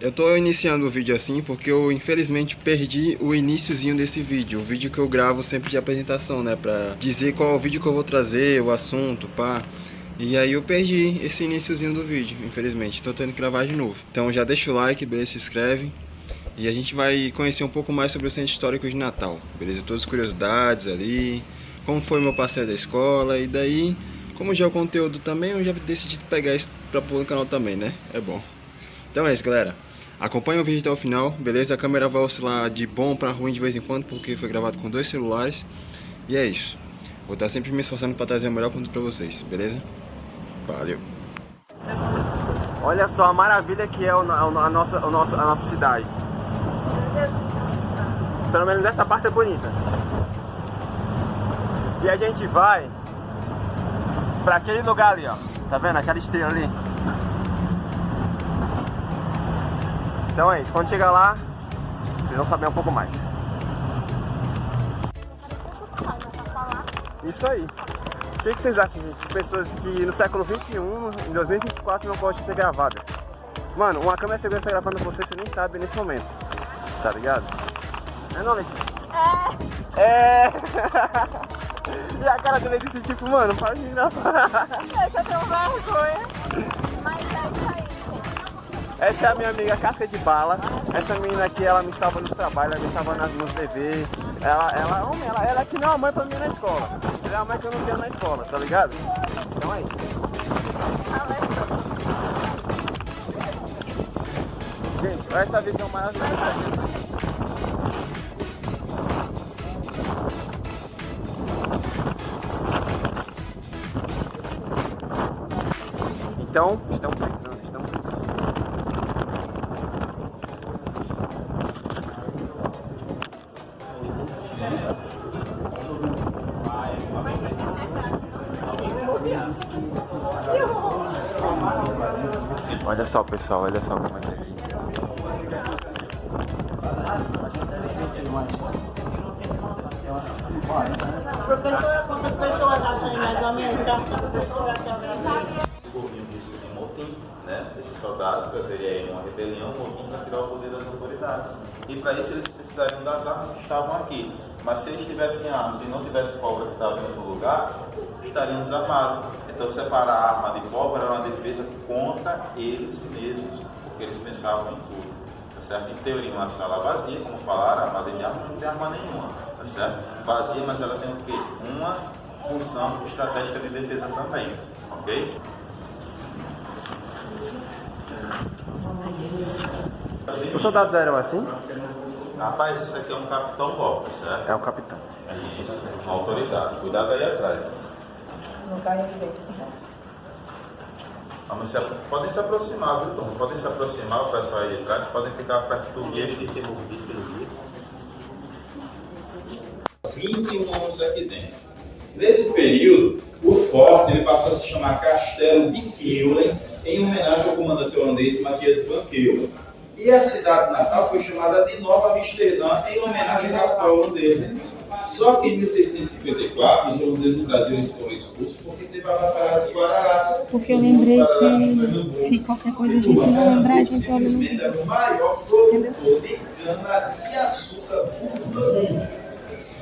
Eu tô iniciando o vídeo assim porque eu infelizmente perdi o iniciozinho desse vídeo. O vídeo que eu gravo sempre de apresentação, né? Pra dizer qual é o vídeo que eu vou trazer, o assunto, pá. E aí eu perdi esse iniciozinho do vídeo, infelizmente. Tô tendo que gravar de novo. Então já deixa o like, beleza? Se inscreve. E a gente vai conhecer um pouco mais sobre o Centro Histórico de Natal, beleza? Todas as curiosidades ali, como foi meu passeio da escola. E daí, como já é o conteúdo também, eu já decidi pegar isso pra pôr no canal também, né? É bom. Então é isso, galera. Acompanha o vídeo até o final, beleza? A câmera vai oscilar de bom pra ruim de vez em quando, porque foi gravado com 2 celulares. E é isso. Vou estar sempre me esforçando pra trazer o melhor conteúdo pra vocês, beleza? Valeu! Olha só a maravilha que é a nossa cidade. Pelo menos essa parte é bonita. E a gente vai pra aquele lugar ali, ó. Tá vendo? Aquela estrela ali. Então é isso. Quando chegar lá, vocês vão saber um pouco mais. Isso aí. O que vocês acham, gente, de pessoas que no século XXI, em 2024, não podem ser gravadas? Mano, uma câmera de segurança gravando você nem sabe nesse momento. Tá ligado? Não, Letícia? É! E a cara dele disse tipo, mano, para de gravar. Eu tenho vergonha. Mas é isso aí. Essa é a minha amiga Casca de Bala. Essa menina aqui, ela me salva no trabalho, ela me salva no TV. Ela é que não é a mãe pra mim na escola. Ela é a mãe que eu não tenho na escola, tá ligado? Então é isso. Gente, olha essa visão maravilhosa. Então, estamos brincando. Olha só, pessoal, olha só como é que é. Professora, quantas pessoas acham aí mais ou menos? Houve um risco de motim, né, desses soldados fazer uma rebelião, um motim para tirar o poder das autoridades. E para isso eles precisariam das armas que estavam aqui. Mas se eles tivessem armas e não tivessem pólvora que estava em outro lugar, estariam desarmados. Então separar a arma de pólvora era uma defesa contra eles mesmos, porque eles pensavam em tudo. Tá certo? Em teoria, uma sala vazia, como falaram, a armazém de arma não tem arma nenhuma. Tá certo? Vazia, mas ela tem o quê? Uma função estratégica de defesa também. Ok? Os soldados eram assim? Rapaz, esse aqui é um capitão golpe, certo? É o capitão. É isso, uma autoridade. Cuidado aí atrás. Não cai aqui dentro. Podem se aproximar, viu, Tom? Podem se aproximar, o pessoal aí de trás, podem ficar perto do guia e distribuir pelo guia. 21 anos aqui dentro. Nesse período, o forte ele passou a se chamar Castelo de Keulen, em homenagem ao comandante holandês Matthias van Keulen. E a cidade natal foi chamada de Nova Amsterdã, em homenagem à capital holandesa. Só que em 1654, os holandeses no Brasil foram expulsos porque teve a Batalha dos Guararapes. Porque eu lembrei que se qualquer coisa a gente não lembrar, a gente olha no simplesmente era o maior produtor de cana e açúcar do mundo.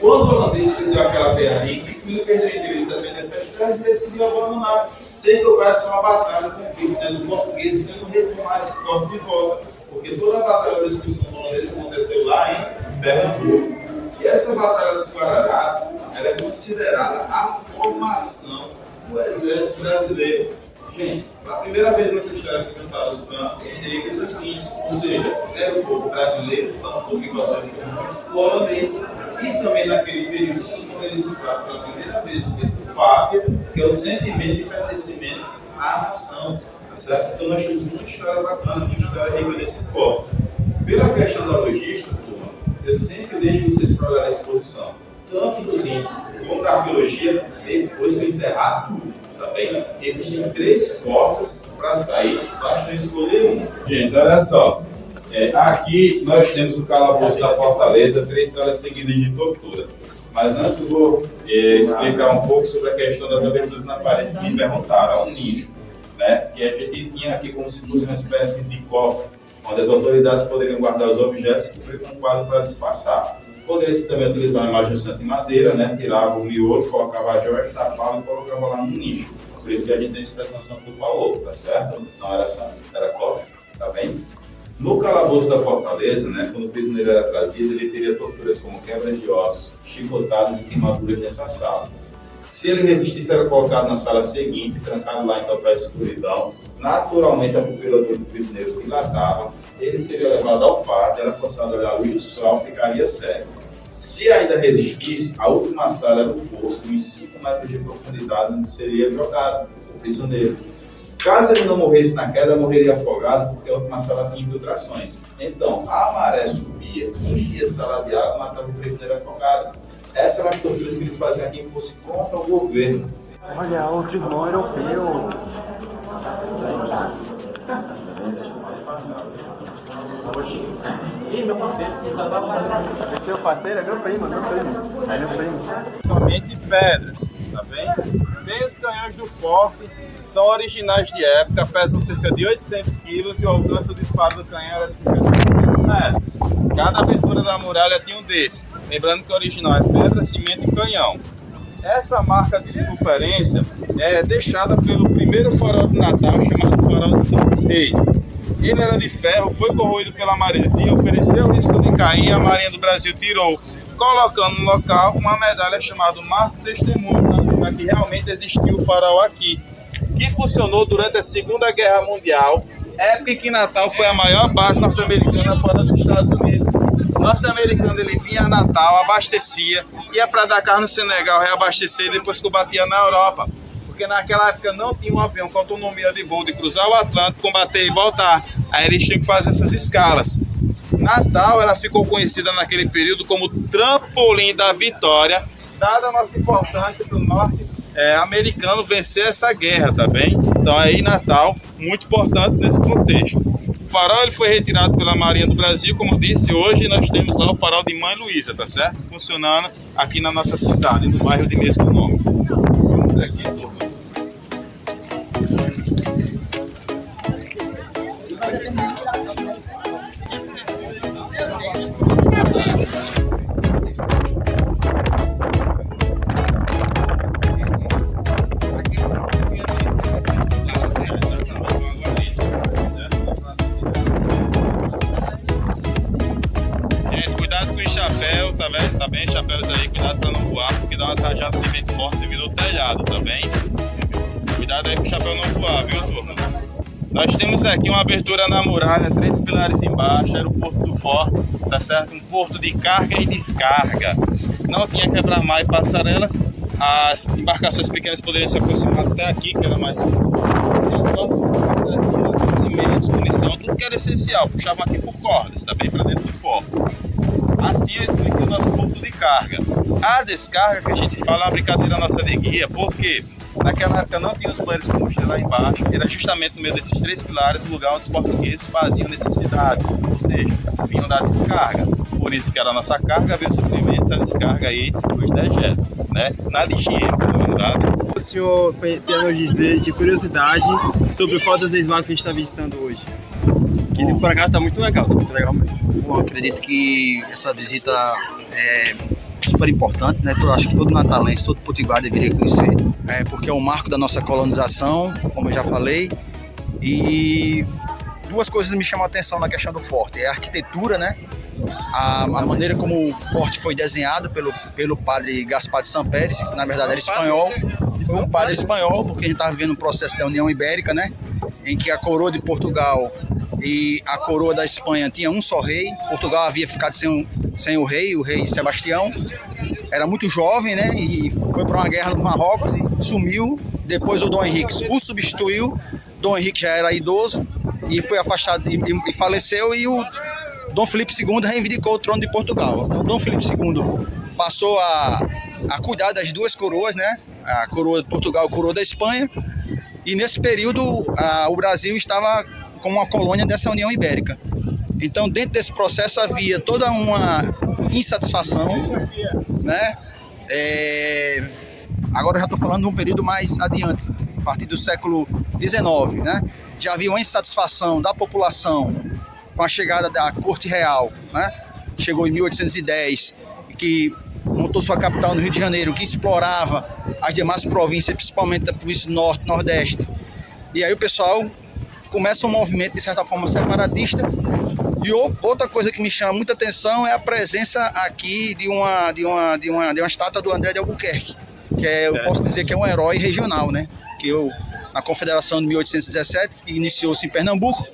Quando o holandês perdeu aquela terra rica, isso me perdeu a independência de trás e decidiu abandonar, sem que houvesse uma batalha, conflito do português e não retomar esse corpo de volta, porque toda a batalha da expulsão holandesa aconteceu lá em Pernambuco. E essa batalha dos Guararapes, ela é considerada a formação do exército brasileiro. Gente, a primeira vez nessa história que juntaram os brancos, negros e os índios, ou seja, era o povo brasileiro, tanto que gostava de holandês, e também naquele período, quando eles usaram pela primeira vez o termo pátria, que é o sentimento de pertencimento à nação, tá certo? Então nós temos muita história bacana, muita história rica nesse foco. Pela questão da logística, turma, eu sempre deixo vocês para olhar a exposição, tanto dos índios como da arqueologia, depois que eu encerrar tudo. Também existem 3 portas para sair, basta escolher uma. Gente, olha só. Aqui nós temos o calabouço da Fortaleza, 3 salas seguidas de tortura. Mas antes eu vou explicar um pouco sobre a questão das aberturas na parede que me perguntaram, um nicho, né? Que a gente tinha aqui como se fosse uma espécie de cofre onde as autoridades poderiam guardar os objetos e cobrir com um quadro para disfarçar. Poderia-se também utilizar uma imagem de santo em madeira, né? Tirava o miolo, colocava a joia, tapava e colocava lá no nicho. Por isso que a gente tem a expressão santo do pau, tá certo? Não era santo, era cofre, tá bem? No calabouço da fortaleza, né, quando o prisioneiro era trazido, ele teria torturas como quebra de ossos, chicotadas e queimaduras nessa sala. Se ele resistisse, era colocado na sala seguinte, trancado lá em total escuridão. Naturalmente, a pupila do prisioneiro dilatava, ele seria levado ao pátio, era forçado a olhar a luz do sol, ficaria cego. Se ainda resistisse, a última sala era o fosso, uns 5 metros de profundidade, onde seria jogado o prisioneiro. Caso ele não morresse na queda, morreria afogado, porque a última sala tinha infiltrações. Então, a maré subia, enchia a sala de água e matava o prisioneiro afogado. Essas eram as torturas que eles faziam a quem fosse contra o governo. Olha, outro irmão europeu. Ih, meu parceiro. Seu parceiro é meu primo. É meu primo. Somente pedras, tá bem? Tem os canhões do forte, são originais de época, pesam cerca de 800 quilos e o alcance do disparo do canhão era de cerca de 800 metros. Cada abertura da muralha tinha um desse. Lembrando que o original é pedra, cimento e canhão. Essa marca de circunferência é deixada pelo primeiro farol de Natal, chamado Farol de Santos Reis. Ele era de ferro, foi corroído pela maresia, ofereceu o risco de cair e a Marinha do Brasil tirou, colocando no local uma medalha chamada Marco Testemunho, para que realmente existiu o farol aqui, que funcionou durante a Segunda Guerra Mundial, época em que Natal foi a maior base norte-americana fora dos Estados Unidos. O norte-americano ele vinha a Natal, abastecia, ia para Dakar no Senegal reabastecer e depois combatia na Europa. Porque naquela época não tinha um avião com autonomia de voo de cruzar o Atlântico, combater e voltar. Aí eles tinham que fazer essas escalas. Natal ela ficou conhecida naquele período como trampolim da vitória, dada a nossa importância para o norte americano vencer essa guerra, tá bem? Então aí Natal, muito importante nesse contexto. O farol ele foi retirado pela Marinha do Brasil, como eu disse, hoje nós temos lá o farol de Mãe Luísa, tá certo? Funcionando aqui na nossa cidade, no bairro de mesmo nome. Vamos aqui, turma. Tá bem, chapéus aí, cuidado para não voar, porque dá umas rajadas de vento forte devido ao telhado, tá bem? Cuidado aí pro chapéu não voar, viu, turma? Nós temos aqui uma abertura na muralha, 3 pilares embaixo, era o porto do forte, tá certo? Um porto de carga e descarga. Não tinha quebra-mar e passarelas, as embarcações pequenas poderiam se aproximar até aqui, que era mais alimentos, munição, tudo que era essencial, puxavam aqui por cordas, tá bem? Para dentro do forte. Assim eu expliquei o nosso ponto de carga. A descarga que a gente fala é uma brincadeira nossa de guia, porque naquela época não tinha os banheiros de combustível lá embaixo, era justamente no meio desses 3 pilares o lugar onde os portugueses faziam necessidades, ou seja, vinham da descarga. Por isso que era a nossa carga, veio suprimentos, a descarga aí, os dejetos, né? Nada higiênico, na verdade. O senhor tem a nos dizer de curiosidade sobre o Forte dos Reis Magos que a gente está visitando hoje? Que por acaso está muito legal mesmo. Eu acredito que essa visita é super importante, né? Acho que todo natalense, todo potiguar deveria conhecer, porque é o marco da nossa colonização, como eu já falei. E duas coisas me chamam a atenção na questão do forte: é a arquitetura, né? A maneira como o forte foi desenhado pelo padre Gaspar de Sampérez, que na verdade era espanhol. Foi um padre espanhol, porque a gente estava vivendo um processo da União Ibérica, né? Em que a coroa de Portugal e a coroa da Espanha tinha um só rei. Portugal havia ficado sem o rei Sebastião. Era muito jovem, né? E foi para uma guerra no Marrocos e sumiu. Depois o Dom Henrique o substituiu. Dom Henrique já era idoso e foi afastado e faleceu. E o Dom Filipe II reivindicou o trono de Portugal. Então, Dom Filipe II passou a cuidar das duas coroas, né? A coroa de Portugal e a coroa da Espanha. E nesse período o Brasil estava como uma colônia dessa União Ibérica. Então, dentro desse processo havia toda uma insatisfação, né? Agora eu já estou falando de um período mais adiante, a partir do século XIX, né? Já havia uma insatisfação da população com a chegada da Corte Real, né? Chegou em 1810 e que montou sua capital no Rio de Janeiro, que explorava as demais províncias, principalmente a província do Norte e Nordeste. E aí o pessoal começa um movimento, de certa forma, separatista. E outra coisa que me chama muita atenção é a presença aqui de uma estátua do André de Albuquerque, que eu posso dizer que é um herói regional, né? Na Confederação de 1817, que iniciou-se em Pernambuco,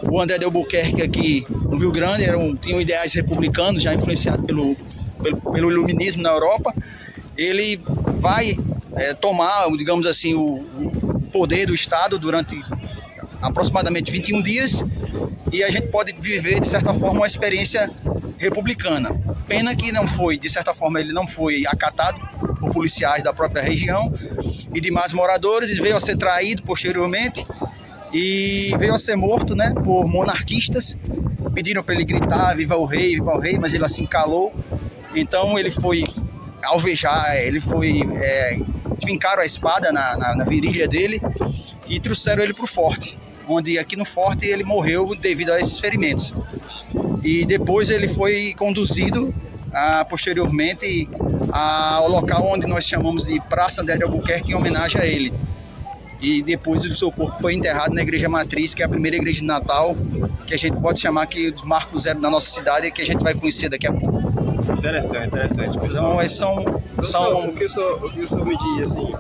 o André de Albuquerque aqui no Rio Grande tinha ideais republicanos, já influenciado pelo iluminismo na Europa. Ele vai tomar, digamos assim, o poder do Estado durante aproximadamente 21 dias, e a gente pode viver, de certa forma, uma experiência republicana. Pena que de certa forma, ele não foi acatado por policiais da própria região e demais moradores, e veio a ser traído posteriormente e veio a ser morto, né, por monarquistas. Pediram para ele gritar viva o rei, mas ele assim calou. Então ele foi alvejar, fincaram a espada na virilha dele e trouxeram ele para o forte, onde aqui no forte ele morreu devido a esses ferimentos. E depois ele foi conduzido posteriormente ao local onde nós chamamos de Praça André de Albuquerque, em homenagem a ele. E depois o seu corpo foi enterrado na Igreja Matriz, que é a primeira igreja de Natal, que a gente pode chamar aqui de Marco Zero da nossa cidade, que a gente vai conhecer daqui a pouco. Interessante, pessoal. Então, esses são... O que o senhor me diz, assim,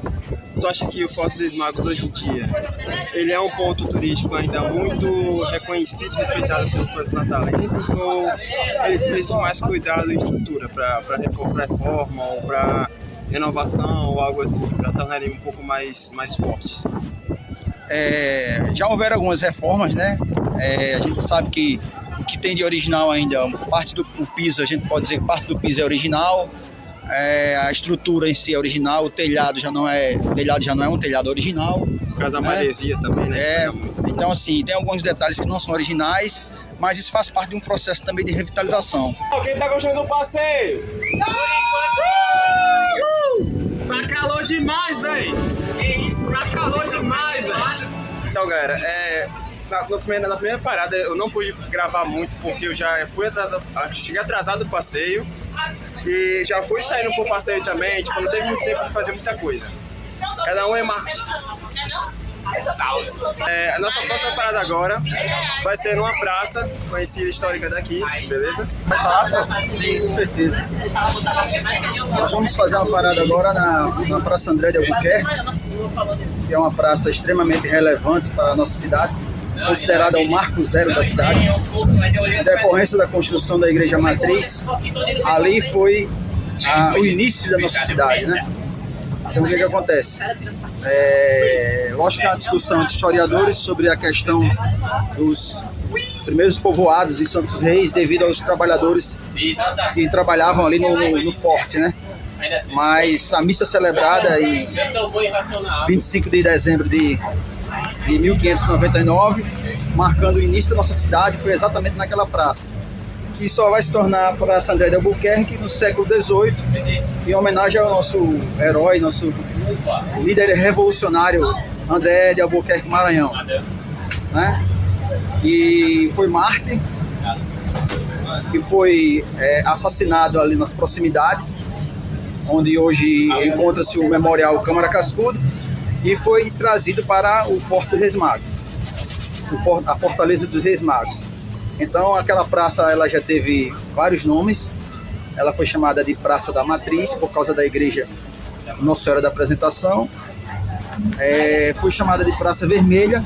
você acha que o Forte dos Reis Magos hoje em dia, ele é um ponto turístico ainda muito reconhecido e respeitado pelos natalenses, ou ele precisa de mais cuidado e estrutura para reforma ou para renovação ou algo assim, para tornar ele um pouco mais forte? Já houveram algumas reformas, né? A gente sabe que o que tem de original ainda, parte do piso, a gente pode dizer que parte do piso é original, a estrutura em si é original, o telhado já não é um telhado original. No caso, a maresia também, né? Então, assim, tem alguns detalhes que não são originais, mas isso faz parte de um processo também de revitalização. Quem tá gostando do passeio? Tá calor demais, velho! Que isso? Tá calor demais, velho! Então, galera, na primeira parada eu não pude gravar muito porque eu já fui cheguei atrasado do passeio e já fui saindo pro passeio também, tipo, não teve muito tempo de fazer muita coisa. Cada um é Marcos. A nossa próxima parada agora vai ser numa praça conhecida histórica daqui, beleza? Vai falar? Com certeza. Nós vamos fazer uma parada agora na Praça André de Albuquerque, que é uma praça extremamente relevante para a nossa cidade, considerada o marco zero da cidade. Em decorrência da construção da Igreja Matriz, ali foi o início da nossa cidade, né? Então o que acontece? Lógico que há uma discussão entre historiadores sobre a questão dos primeiros povoados em Santos Reis devido aos trabalhadores que trabalhavam ali no forte, né? Mas a missa celebrada em 25 de dezembro de 1599, marcando o início da nossa cidade, foi exatamente naquela praça, que só vai se tornar a Praça André de Albuquerque no século XVIII, em homenagem ao nosso herói, nosso líder revolucionário André de Albuquerque Maranhão, né? Que foi mártir, que foi assassinado ali nas proximidades, onde hoje encontra-se o Memorial Câmara Cascudo, e foi trazido para o Forte dos Reis Magos, a Fortaleza dos Reis Magos. Então aquela praça ela já teve vários nomes. Ela foi chamada de Praça da Matriz por causa da igreja Nossa Senhora da Apresentação. Foi chamada de Praça Vermelha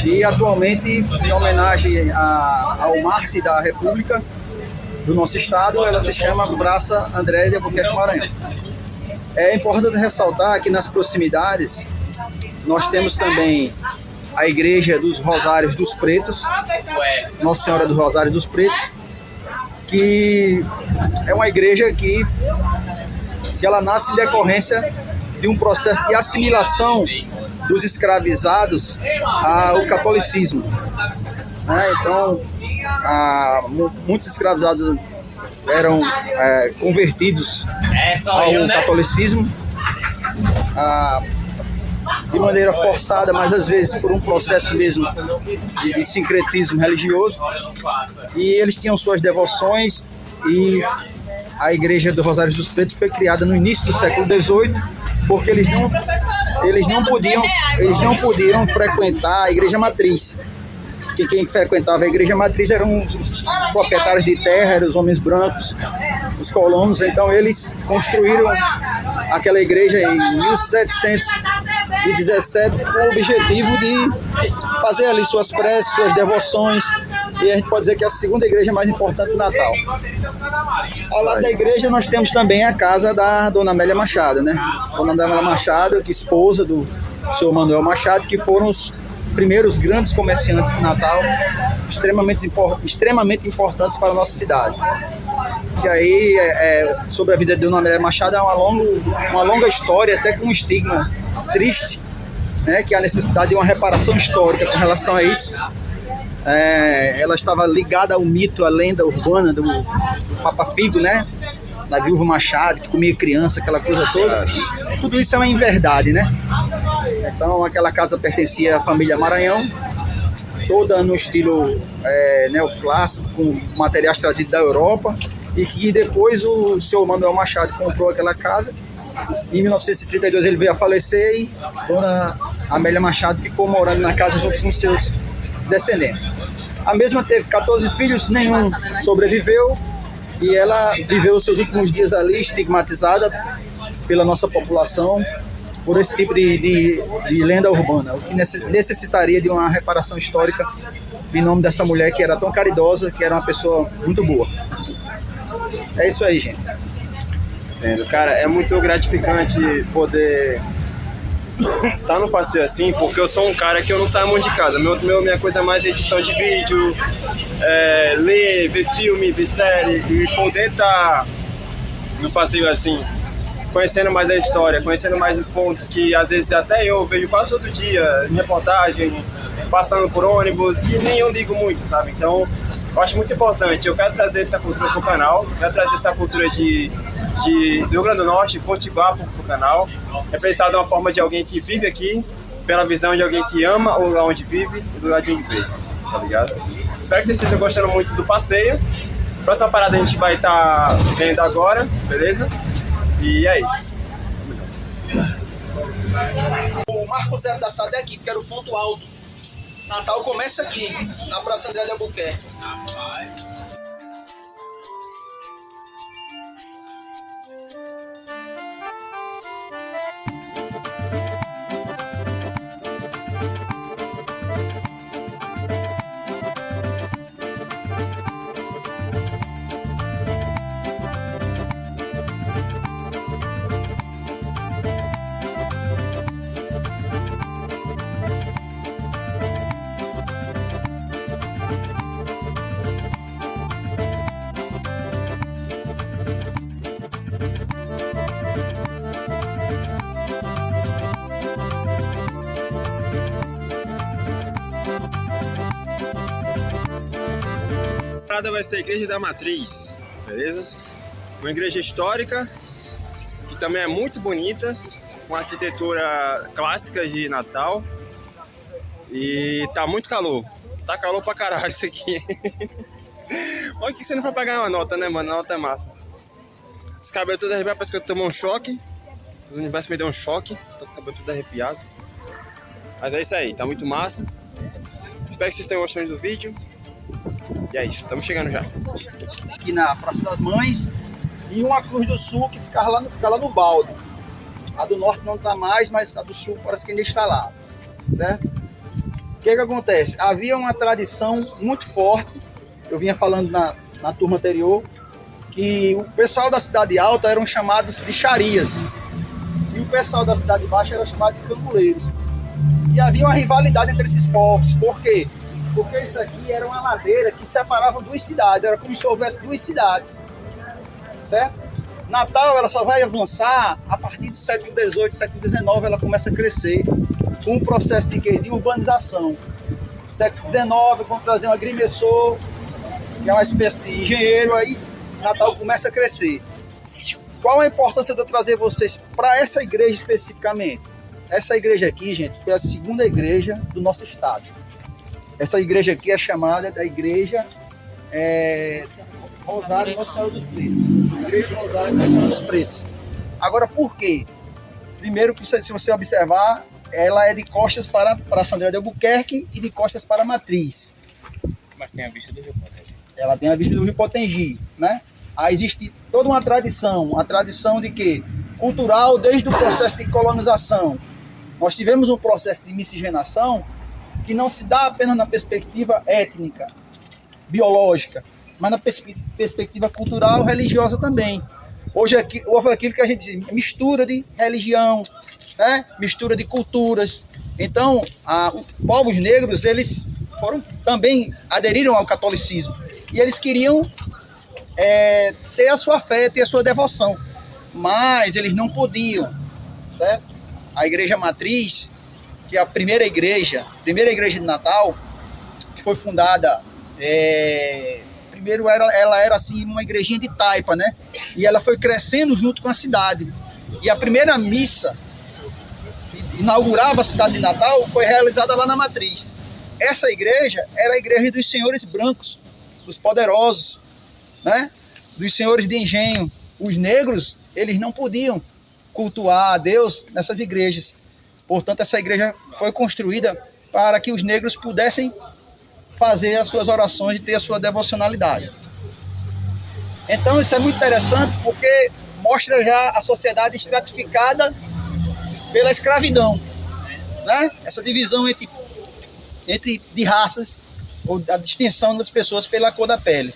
e atualmente, em homenagem ao mártir da República do nosso estado, ela se chama Praça André de Albuquerque Maranhão. É importante ressaltar que nas proximidades nós temos também a Igreja dos Rosários dos Pretos, Nossa Senhora dos Rosários dos Pretos, que é uma igreja que ela nasce em decorrência de um processo de assimilação dos escravizados ao catolicismo, né? Então, muitos escravizados eram convertidos ao catolicismo. de maneira forçada, mas às vezes por um processo mesmo de sincretismo religioso. E eles tinham suas devoções, e a igreja do Rosário dos Pretos foi criada no início do século XVIII, porque eles não podiam frequentar a igreja matriz. Que quem frequentava a igreja matriz eram os proprietários de terra, eram os homens brancos, os colonos. Então eles construíram aquela igreja em 1717 com o objetivo de fazer ali suas preces, suas devoções. E a gente pode dizer que é a segunda igreja mais importante do Natal. Ao lado da igreja nós temos também a casa da Dona Amélia Machado, né? Dona Amélia Machado, que é esposa do senhor Manuel Machado, que foram os primeiros grandes comerciantes de Natal, extremamente importantes para a nossa cidade. E aí, sobre a vida de Dona Amélia Machado, é uma longa história, até com um estigma triste, né, que é a necessidade de uma reparação histórica com relação a isso. Ela estava ligada ao mito, à lenda urbana do Papa Figo, né, da viúva Machado, que comia criança, aquela coisa toda. Tudo isso é uma inverdade, né? Então aquela casa pertencia à família Maranhão, toda no estilo neoclássico, com materiais trazidos da Europa, e que depois o senhor Manuel Machado comprou aquela casa. Em 1932 ele veio a falecer e Dona Amélia Machado ficou morando na casa junto com seus descendentes. A mesma teve 14 filhos, nenhum sobreviveu, e ela viveu os seus últimos dias ali estigmatizada pela nossa população por esse tipo de lenda urbana, o que necessitaria de uma reparação histórica em nome dessa mulher que era tão caridosa, que era uma pessoa muito boa. É isso aí, gente. Entendo. Cara, é muito gratificante poder estar no passeio assim, porque eu sou um cara que eu não saio muito de casa. Minha coisa mais é edição de vídeo, ler, ver filme, ver série, e poder estar no passeio assim, conhecendo mais a história, conhecendo mais os pontos que às vezes até eu vejo quase todo dia em reportagem, passando por ônibus, e nem eu ligo muito, sabe? Então eu acho muito importante. Eu quero trazer essa cultura pro canal, quero trazer essa cultura do Rio Grande do Norte, Potiguar pro canal. É pensado de uma forma de alguém que vive aqui, pela visão de alguém que ama o lugar onde vive e do lugar de onde vive, tá ligado? Espero que vocês estejam gostando muito do passeio. Próxima parada a gente vai estar vendo agora, beleza? E é isso. O Marco Zero da SADEC, que era o ponto alto. Natal começa aqui, na Praça André de Albuquerque. A parada vai ser a Igreja da Matriz, beleza? Uma igreja histórica, que também é muito bonita, com arquitetura clássica de Natal. E tá muito calor. Tá calor pra caralho isso aqui. Olha que você não vai pagar uma nota, né, mano? A nota é massa. Os cabelos todos arrepiados, parece que eu tomei um choque. O universo me deu um choque, tô com o cabelo tudo arrepiado. Mas é isso aí, tá muito massa. Espero que vocês tenham gostado do vídeo. E é isso, estamos chegando já. Aqui na Praça das Mães, e uma Cruz do Sul que fica lá no balde. A do norte não está mais, mas a do sul parece que ainda está lá, certo? O que acontece? Havia uma tradição muito forte, eu vinha falando na turma anterior, que o pessoal da Cidade Alta eram chamados de xarias, e o pessoal da Cidade Baixa era chamado de canguleiros. E havia uma rivalidade entre esses povos. Por quê? Porque isso aqui era uma ladeira que separava duas cidades, era como se houvesse duas cidades, certo? Natal ela só vai avançar a partir do século XVIII, século XIX, ela começa a crescer com um processo de quê? De urbanização. Século XIX, vamos trazer um agrimensor, que é uma espécie de engenheiro, aí Natal começa a crescer. Qual a importância de eu trazer vocês para essa igreja especificamente? essa igreja aqui, gente, foi a segunda igreja do nosso estado. Essa igreja aqui é chamada da igreja Rosário Nossa Senhora dos Pretos. Igreja Rosário Nossa Senhora dos Pretos. Agora, por quê? Primeiro, que se você observar, ela é de costas para São André de Albuquerque e de costas para a Matriz. Mas tem a vista do Rio Potengi. Ela tem a vista do Rio Potengi, né? Aí existe toda uma tradição de quê? Cultural, desde o processo de colonização. Nós tivemos um processo de miscigenação que não se dá apenas na perspectiva étnica, biológica, mas na perspectiva cultural, religiosa também. Hoje houve aquilo que a gente diz, mistura de religião, né? Mistura de culturas. Então, os povos negros, eles também aderiram ao catolicismo. E eles queriam ter a sua fé, ter a sua devoção. Mas eles não podiam, certo? A igreja matriz, que é a primeira igreja de Natal, que foi fundada, primeiro ela era assim uma igrejinha de taipa, né? E ela foi crescendo junto com a cidade. E a primeira missa que inaugurava a cidade de Natal foi realizada lá na matriz. Essa igreja era a igreja dos senhores brancos, dos poderosos, né? Dos senhores de engenho. Os negros, eles não podiam cultuar a Deus nessas igrejas. Portanto, essa igreja foi construída para que os negros pudessem fazer as suas orações e ter a sua devocionalidade. Então, isso é muito interessante porque mostra já a sociedade estratificada pela escravidão, né? Essa divisão de raças, ou a distinção das pessoas pela cor da pele.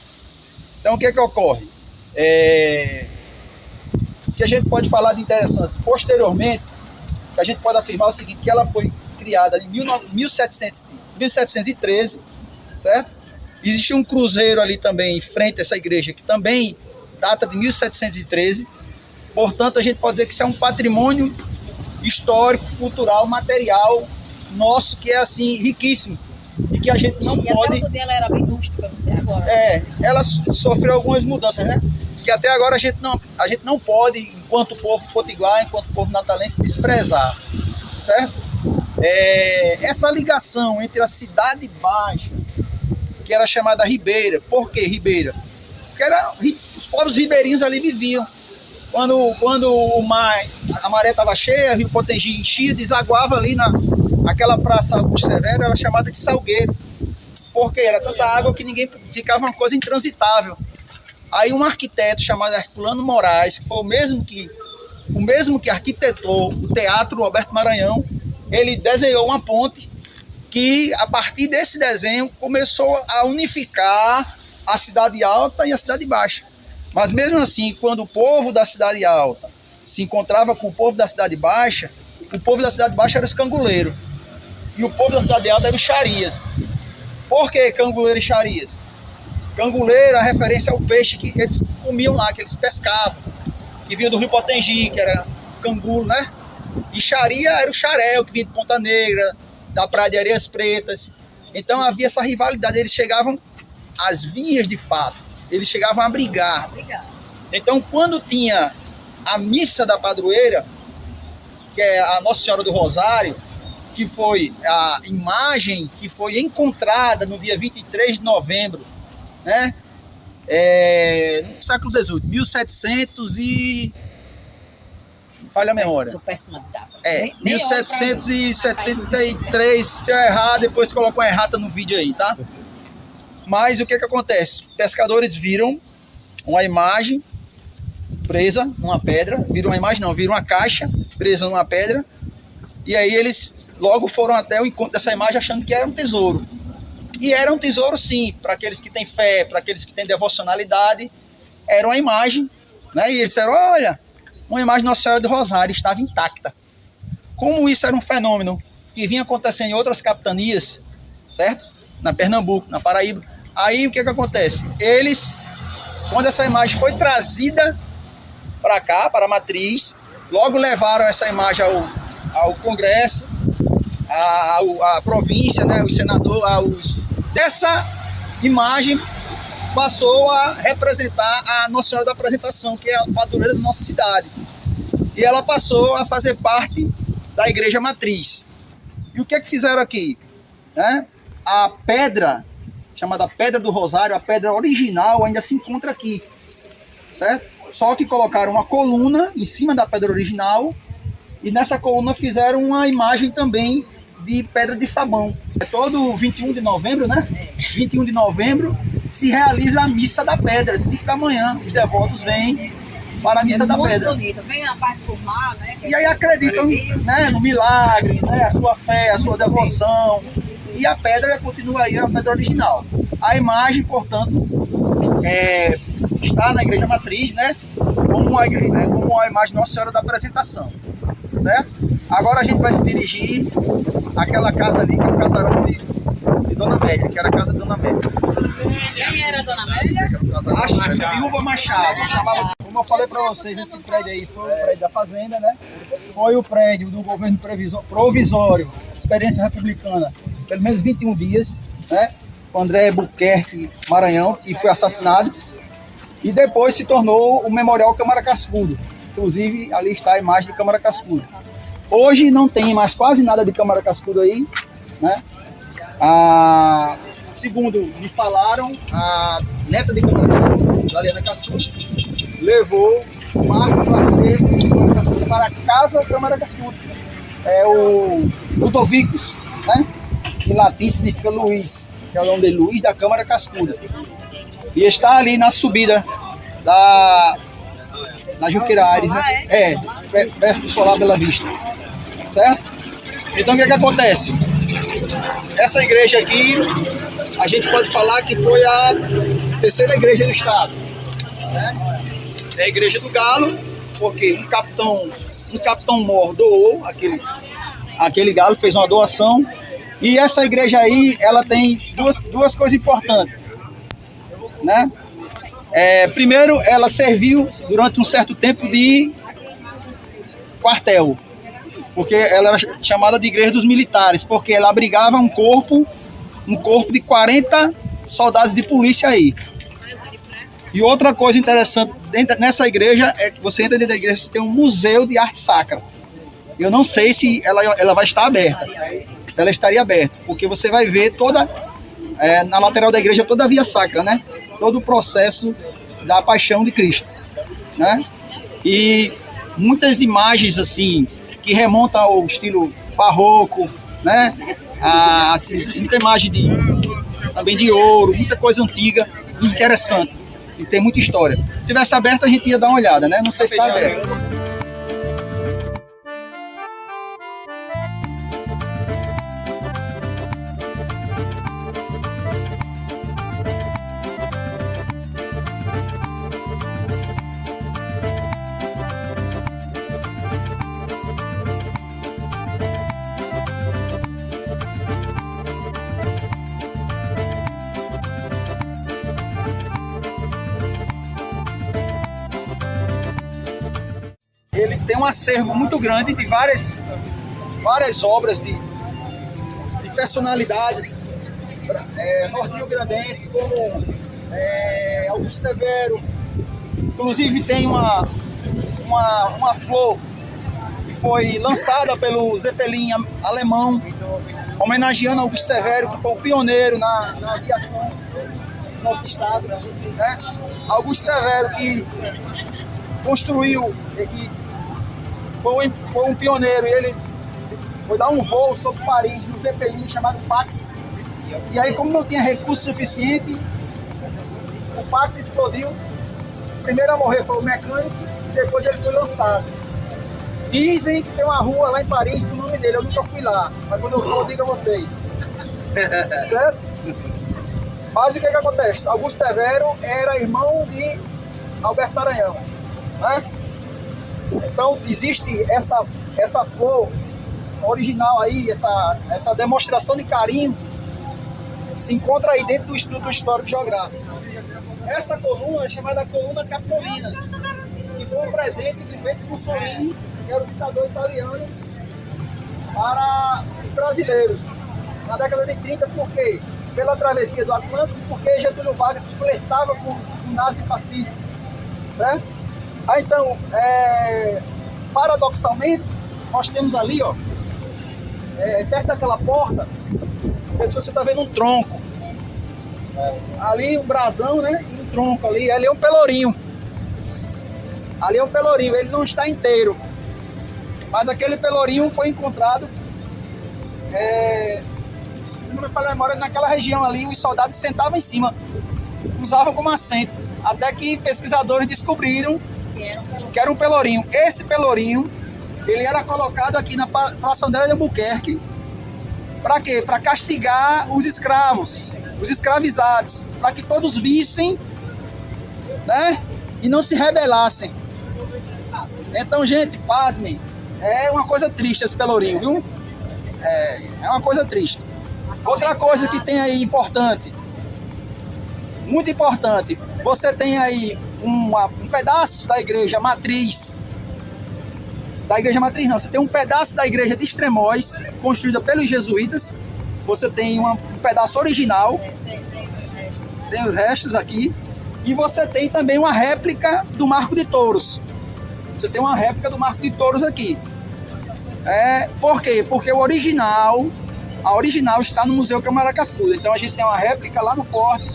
Então, o que é que ocorre? O que a gente pode falar de interessante? Posteriormente, a gente pode afirmar o seguinte, que ela foi criada em 1713, certo? Existe um cruzeiro ali também, em frente a essa igreja, que também data de 1713. Portanto, a gente pode dizer que isso é um patrimônio histórico, cultural, material nosso, que é assim, riquíssimo. E que a gente não pode... E a dela era bem rústica, você agora. Ela sofreu algumas mudanças, né? Que até agora a gente não pode, enquanto povo potiguar, enquanto povo natalense, desprezar, certo? Essa ligação entre a Cidade Baixa, que era chamada Ribeira. Por que Ribeira? Porque os povos ribeirinhos ali viviam. Quando a maré estava cheia, o Rio Potengi enchia, desaguava ali naquela praça Augusto Severo, era chamada de Salgueiro. Porque era tanta água que ficava uma coisa intransitável. Aí um arquiteto chamado Herculano Moraes, que foi o mesmo que arquitetou o Teatro Alberto Maranhão, ele desenhou uma ponte que, a partir desse desenho, começou a unificar a Cidade Alta e a Cidade Baixa. Mas mesmo assim, quando o povo da Cidade Alta se encontrava com o povo da Cidade Baixa, o povo da Cidade Baixa era os canguleiros. E o povo da Cidade Alta era os xarias. Por que canguleiro e xarias? Canguleiro, a referência ao peixe que eles comiam lá, que eles pescavam, que vinha do Rio Potengi, que era cangulo, né? E xaria era o xarel, que vinha de Ponta Negra, da Praia de Areias Pretas. Então havia essa rivalidade, eles chegavam às vias de fato, eles chegavam a brigar. Então, quando tinha a missa da padroeira, que é a Nossa Senhora do Rosário, que foi a imagem que foi encontrada no dia 23 de novembro, né? No século XVIII, 1700 e... falha a memória. Sou péssima de datas. 1773, se eu errar, depois coloca uma errata no vídeo aí, tá? Mas o que acontece? Pescadores viram uma imagem presa numa pedra, viram uma caixa presa numa pedra, e aí eles logo foram até o encontro dessa imagem achando que era um tesouro. E era um tesouro sim, para aqueles que têm fé, para aqueles que têm devocionalidade, era uma imagem, né? E eles disseram, olha, uma imagem de Nossa Senhora do Rosário estava intacta. Como isso era um fenômeno que vinha acontecendo em outras capitanias, certo? Na Pernambuco, na Paraíba. Aí o que acontece? Eles, quando essa imagem foi trazida para cá, para a matriz, logo levaram essa imagem ao Congresso, à província, né, os senadores, dessa imagem passou a representar a Nossa Senhora da Apresentação, que é a padroeira da nossa cidade. E ela passou a fazer parte da igreja matriz. E o que é que fizeram aqui? Né? A pedra, chamada Pedra do Rosário, a pedra original ainda se encontra aqui, certo? Só que colocaram uma coluna em cima da pedra original e nessa coluna fizeram uma imagem também de pedra de sabão. É todo 21 de novembro, né? 21 de novembro se realiza a Missa da Pedra, 5 da manhã, os devotos vêm para a Missa da Pedra. Bonito. Vem a parte formal, né? E aí acreditam, né, no milagre, né, a sua fé, a sua devoção. E a pedra continua aí, a pedra original. A imagem, portanto, está na igreja matriz, né, como a imagem de Nossa Senhora da Apresentação, certo? Agora a gente vai se dirigir àquela casa ali, que é o casarão de Dona Amélia, que era a casa de Dona Amélia. Quem era a Dona Amélia? A Viúva Machado, chamava, como eu falei para vocês, esse prédio aí foi o prédio da Fazenda, né? Foi o prédio do governo provisório, experiência republicana, pelo menos 21 dias, né? O André Buquerque Maranhão, que foi assassinado. E depois se tornou o Memorial Câmara Cascudo. Inclusive, ali está a imagem de Câmara Cascudo. Hoje não tem mais quase nada de Câmara Cascudo aí, né? Segundo me falaram, a neta de Câmara Cascudo, Juliana Cascudo, levou o marco do acervo de Câmara Cascudo para a casa Câmara Cascudo. É o Ludovicus, né? Em latim significa Luiz, que é o nome de Luiz da Câmara Cascuda. E está ali na subida da Juqueira Aires, né? Perto do Solar Bela Vista, certo? Então o que é que acontece? Essa igreja aqui, a gente pode falar que foi a terceira igreja do estado, né? É a igreja do Galo, porque um capitão mor doou aquele galo, fez uma doação. E essa igreja aí, ela tem duas coisas importantes, né? Primeiro, ela serviu durante um certo tempo de quartel, porque ela era chamada de igreja dos militares, porque ela abrigava um corpo de 40 soldados de polícia aí. E outra coisa interessante nessa igreja é que você entra dentro da igreja, você tem um museu de arte sacra. Eu não sei se ela vai estar aberta. Ela estaria aberta, porque você vai ver na lateral da igreja toda a via sacra, né? Todo o processo da paixão de Cristo, né? E muitas imagens assim que remontam ao estilo barroco, né? Assim, muita imagem também de ouro, muita coisa antiga e interessante, e tem muita história. Se tivesse aberto a gente ia dar uma olhada, né? Não sei se está aberto. Ele tem um acervo muito grande de várias obras de personalidades norte-riograndenses, como Augusto Severo. Inclusive tem uma flor que foi lançada pelo Zeppelin alemão, homenageando Augusto Severo, que foi o pioneiro na aviação do nosso estado, né? Augusto Severo, que construiu, que foi um pioneiro, e ele foi dar um voo sobre Paris no Zeppelin chamado Pax. E aí, como não tinha recurso suficiente, o Pax explodiu. O primeiro a morrer foi o mecânico, e depois ele foi lançado. Dizem que tem uma rua lá em Paris com o nome dele, eu nunca fui lá, mas quando eu for eu digo a vocês. Certo? Mas o que acontece? Augusto Severo era irmão de Alberto Maranhão, né? Então existe essa flor original aí, essa demonstração de carinho se encontra aí dentro do estudo histórico geográfico. Essa coluna é chamada coluna Capitolina, que foi um presente de Benito Mussolini, que era o ditador italiano, para os brasileiros na década de 30. Por quê? Pela travessia do Atlântico, porque Getúlio Vargas flertava com o nazifascismo, certo? Então, paradoxalmente, nós temos ali, ó, perto daquela porta, não sei se você está vendo um tronco. Ali um brasão, né? E um tronco ali. Ali é um pelourinho. Ali é um pelourinho, ele não está inteiro. Mas aquele pelourinho foi encontrado, se não me falha a memória, naquela região ali, os soldados sentavam em cima, usavam como assento, até que pesquisadores descobriram que era um pelourinho. Esse pelourinho, ele era colocado aqui na Praça André de Albuquerque, para quê? Para castigar os escravos, os escravizados, para que todos vissem, né? E não se rebelassem. Então, gente, pasmem, é uma coisa triste esse pelourinho, viu? É uma coisa triste. Outra coisa que tem aí importante, muito importante, você tem aí um pedaço da igreja matriz, você tem um pedaço da igreja de Extremóis, construída pelos jesuítas, você tem um pedaço original, tem os restos aqui, e você tem também uma réplica do Marco de Touros. Você tem uma réplica do Marco de Touros aqui. Por quê? Porque a original está no Museu Câmara Cascudo. Então a gente tem uma réplica lá no forte,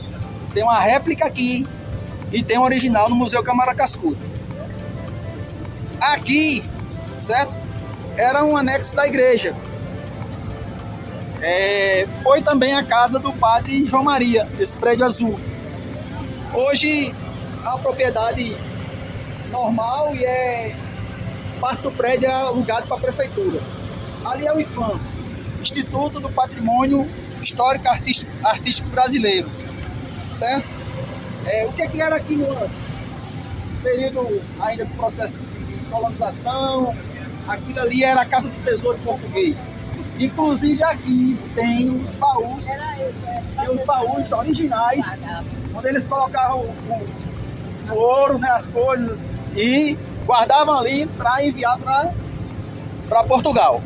tem uma réplica aqui e tem um original no Museu Câmara Cascudo. Aqui, certo? Era um anexo da igreja. Foi também a casa do padre João Maria, esse prédio azul. Hoje a propriedade normal e parte do prédio é alugado para a prefeitura. Ali é o IFAM, Instituto do Patrimônio Histórico Artístico Brasileiro, certo? O que era aquilo antes? Período ainda do processo de colonização, aquilo ali era a Casa do Tesouro Português. Inclusive aqui tem os baús originais, onde eles colocavam o ouro, né, as coisas, e guardavam ali para enviar para Portugal.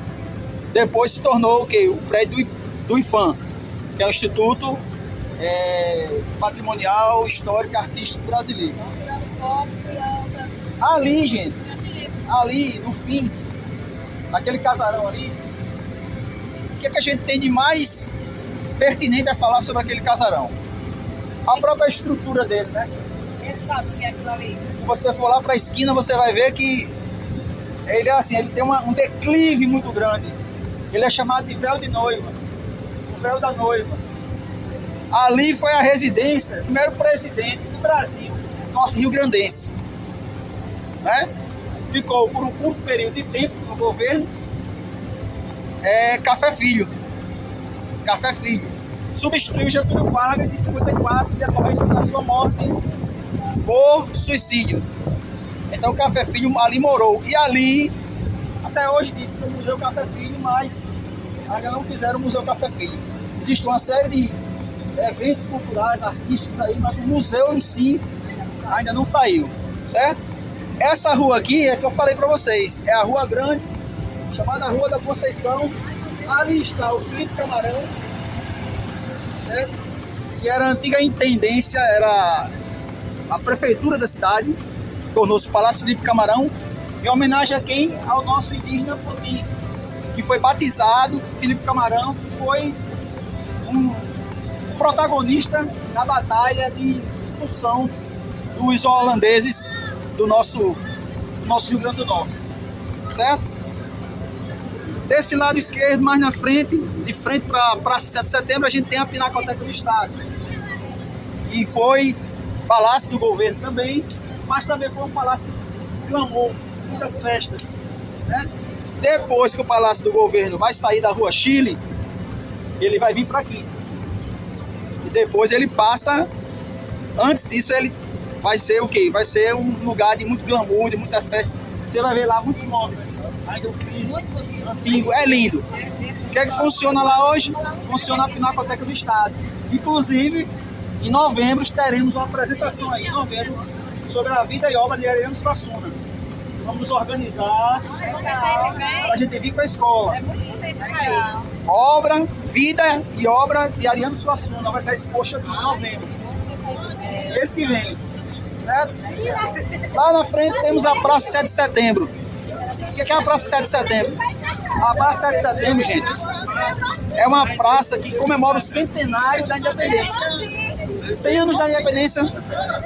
Depois se tornou o quê? O prédio do IFAM, que é o Instituto Patrimonial Histórico Artístico Brasileiro. Ali, gente, ali no fim, naquele casarão ali, o que a gente tem de mais pertinente a falar sobre aquele casarão? A própria estrutura dele, né? Ele sabe o que é aquilo ali. Se você for lá para a esquina, você vai ver que ele é assim, ele tem um declive muito grande. Ele é chamado de véu de noiva, o véu da noiva. Ali foi a residência do primeiro presidente do Brasil, norte-rio-grandense, né? Ficou por um curto período de tempo no governo, Café Filho. Substituiu Getúlio Vargas em 54, em decorrência da sua morte por suicídio. Então o Café Filho ali morou. E ali, até hoje diz que é o Museu Café Filho, mas ainda não fizeram o Museu Café Filho. Existe uma série de eventos culturais, artísticos aí, mas o museu em si ainda não saiu, certo? Essa rua aqui é que eu falei para vocês, é a Rua Grande, chamada Rua da Conceição. Ali está o Felipe Camarão, certo? Que era a antiga intendência, era a prefeitura da cidade, tornou-se o Palácio Felipe Camarão, em homenagem a quem? Ao nosso indígena Poti, que foi batizado Felipe Camarão, que foi um protagonista na batalha de expulsão dos holandeses do nosso Rio Grande do Norte, certo? Desse lado esquerdo, mais na frente, de frente para a Praça 7 de Setembro, a gente tem a Pinacoteca do Estado, que foi palácio do governo também, mas também foi um palácio de glamour, muitas festas, né? Depois que o palácio do governo vai sair da Rua Chile, ele vai vir para aqui. E depois ele passa, antes disso ele vai ser o quê? Vai ser um lugar de muito glamour, de muita festa. Você vai ver lá muitos móveis, ainda o piso antigo, é lindo. O que é que funciona lá hoje? Funciona a Pinacoteca do Estado. Inclusive, em novembro teremos uma apresentação aí, em novembro, sobre a vida e obra de Ariano Suassuna. Vamos nos organizar para a gente vir para a escola. É muito bonito isso aí. Obra, vida e obra de Ariano Suassuna vai estar exposto aqui em novembro. Esse que vem, certo? Lá na frente temos a Praça 7 de Setembro. O que é a Praça 7 de Setembro? A Praça 7 de Setembro, gente, é uma praça que comemora o centenário da independência. 100 anos da independência,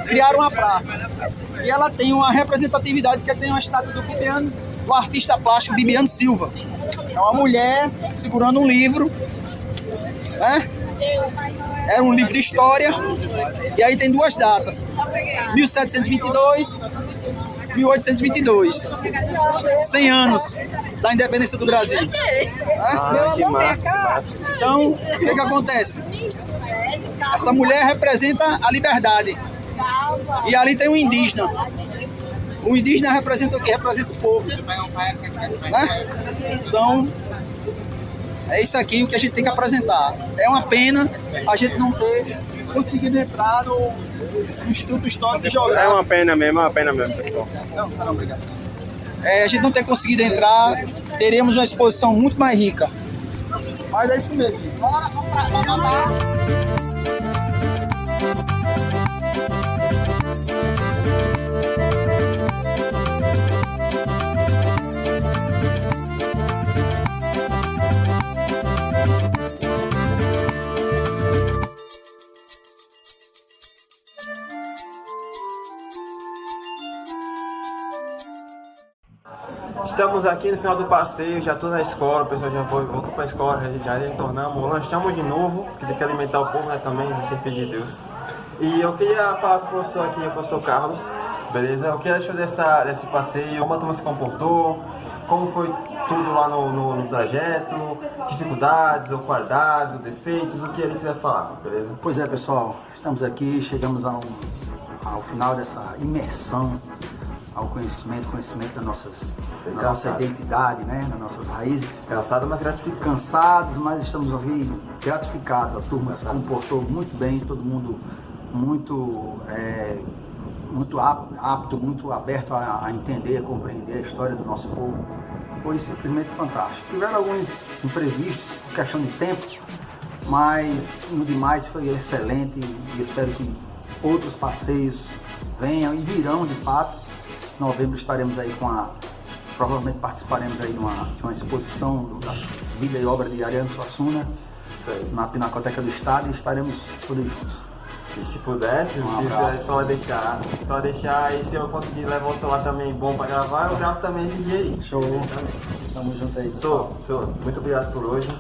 criaram uma praça. E ela tem uma representatividade, porque tem uma estátua do artista plástico Bibiano Silva. É uma mulher segurando um livro, né? Era um livro de história, e aí tem duas datas, 1722, 1822, 100 anos da independência do Brasil. Que massa. Então, o que acontece? Essa mulher representa a liberdade, e ali tem um indígena. O indígena representa o quê? Representa o povo, né? Então, é isso aqui o que a gente tem que apresentar. É uma pena a gente não ter conseguido entrar no Instituto Histórico de Geografia. É uma pena mesmo, pessoal. Não, obrigado. A gente não ter conseguido entrar, teríamos uma exposição muito mais rica. Mas é isso mesmo. Estamos aqui no final do passeio, já estou na escola, o pessoal já voltou para a escola, já retornamos, lanchamos de novo, porque tem que alimentar o povo, né, também, ser filho de Deus. E eu queria falar com o professor aqui, o professor Carlos, beleza? O que achou desse passeio, como a turma se comportou, como foi tudo lá no trajeto, dificuldades, ou qualidades, ou defeitos, o que ele quiser falar, beleza? Pois é, pessoal, estamos aqui, chegamos ao final dessa imersão ao conhecimento da nossa identidade, né, das nossas raízes. Cansado, mas gratificado. Cansados, mas estamos aqui gratificados. A turma se comportou muito bem, todo mundo muito apto, muito aberto a entender, a compreender a história do nosso povo. Foi simplesmente fantástico. Tiveram alguns imprevistos por questão de tempo, mas no demais foi excelente e espero que outros passeios venham e virão de fato. Em novembro estaremos aí provavelmente participaremos aí de uma exposição da vida e obra de Ariano Suassuna na Pinacoteca do Estado e estaremos todos juntos. E se pudesse, se para deixar e se eu conseguir levar o celular também bom para gravar, eu gravo também esse dia aí. Show! Tamo junto aí. Show. Muito obrigado por hoje.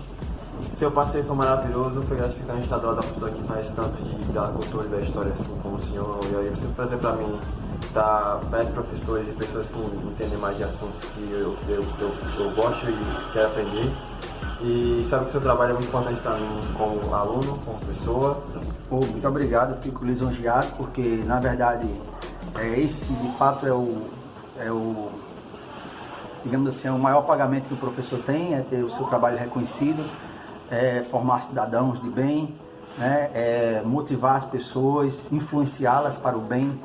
Seu passeio foi maravilhoso, foi gratificante estar do lado da pessoa que faz tanto da cultura e da história assim como o senhor. E aí, é um prazer para mim estar perto de professores e pessoas que entendem mais de assuntos que eu gosto e quero aprender. E sabe que o seu trabalho é muito importante para mim como aluno, como pessoa. Muito obrigado, fico lisonjeado, porque na verdade esse de fato é o digamos assim, é o maior pagamento que o professor tem, é ter o seu trabalho reconhecido, é formar cidadãos de bem, né, é motivar as pessoas, influenciá-las para o bem,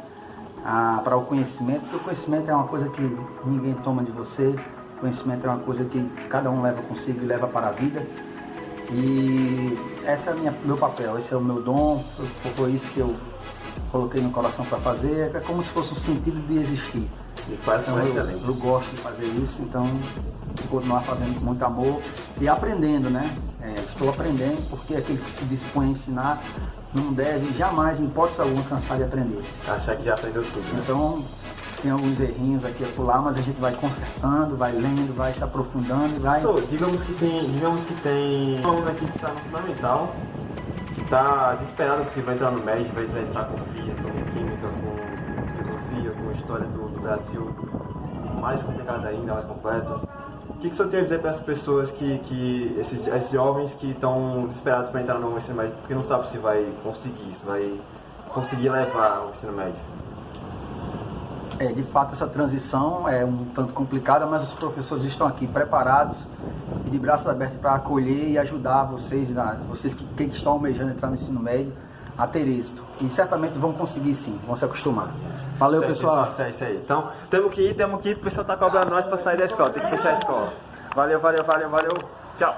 para o conhecimento, porque o conhecimento é uma coisa que ninguém toma de você, o conhecimento é uma coisa que cada um leva consigo e leva para a vida, e esse é meu papel, esse é o meu dom, foi isso que eu coloquei no coração para fazer, é como se fosse um sentido de existir. Então eu gosto de fazer isso, então vou continuar fazendo com muito amor e aprendendo, né? Estou aprendendo, porque aquele que se dispõe a ensinar não deve jamais, em hipótese alguma, cansar de aprender. Achar que já aprendeu tudo, né? Então tem alguns errinhos aqui e acolá, mas a gente vai consertando, vai lendo, vai se aprofundando e vai... Digamos que tem um aluno aqui que está no fundamental, que está desesperado porque vai entrar no médio, vai entrar com física, com química, com filosofia, com história do Brasil, mais complicado ainda, mais completo. O que o senhor tem a dizer para as pessoas esses jovens que estão desesperados para entrar no ensino médio porque não sabem se vai conseguir levar o ensino médio? De fato, essa transição é um tanto complicada, mas os professores estão aqui preparados e de braços abertos para acolher e ajudar vocês que estão almejando entrar no ensino médio a ter êxito. E certamente vão conseguir sim, vão se acostumar. Valeu, pessoal. Isso aí. Então, temos que ir, o pessoal está cobrando nós para sair da escola, tem que fechar a escola. Valeu. Tchau.